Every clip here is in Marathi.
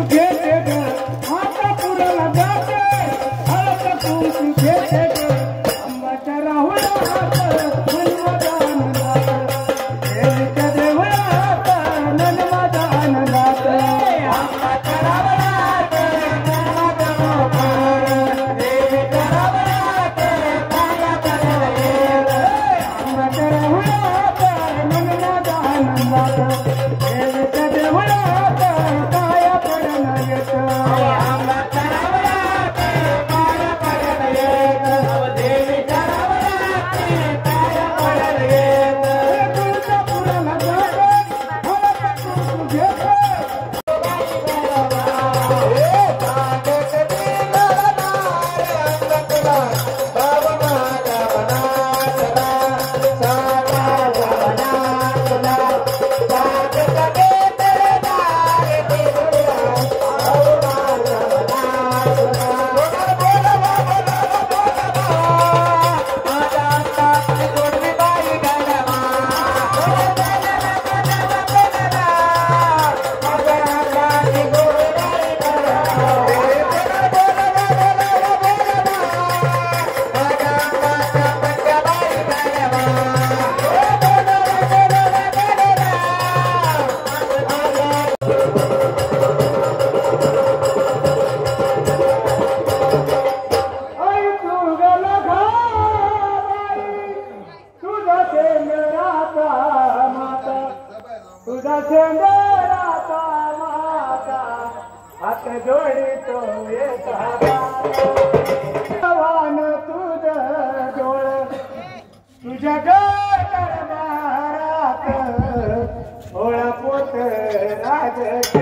घेते ग मातापुराला जाते हळद कुंकू घेते ग अंबाच्या राहुळात मनमाजा आनंदात देवीच्या देवळात मनमाजा आनंदात अंबाच्या राहुळात मनमाजा मोकार देवीच्या राहुळात पाया पडायला येत अंबाच्या राहुळात मनमाजा आनंदात देवीच्या देवळात पाया पडायला येत अंबाच्या राहुळात पाया पडायला येत देवीच्या राहुळात पाया पडायला येत तुळजापुराला जाते हळद कुंकू घेते तुझा चेंडराचा माता हात जोडितो येतावान तुझ डोळ तुझ्या दरबारात ओळा पोत राजते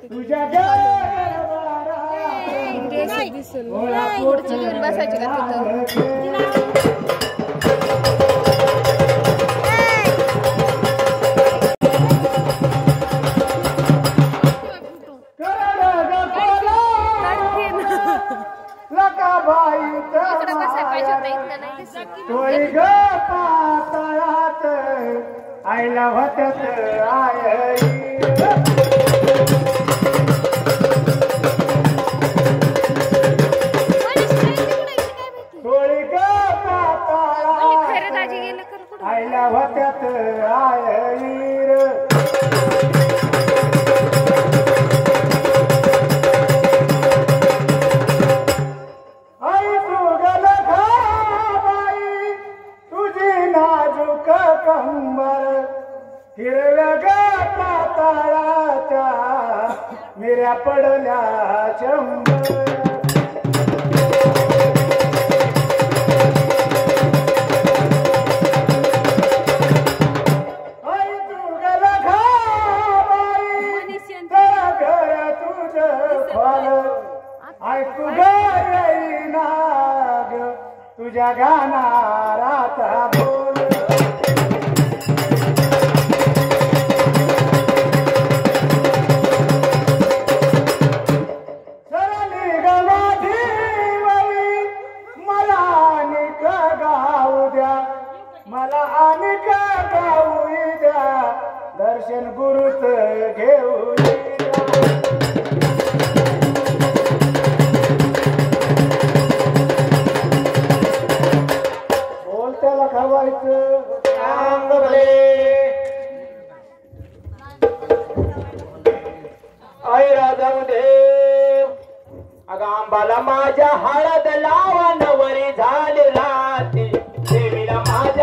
तुझ्या पुढची घेऊन बसायची का आईला होत्यात आय आईला होत्यात आयर आई तुगल खाबाई तुझी नाजूक कंबर हिरव्या पाताळाच्या मिऱ्या पडल्या शंभर ऐकू नाग तुझ्या गाणाराचा बोल सरली गवाधीवरी मला अनेक गाऊ द्या मला अनेक गाऊ द्या दर्शन गुरुच घेऊ आई राजादेव अगांबाला माझ्या हळद लावा नवरी झालेला देवीला माझ्या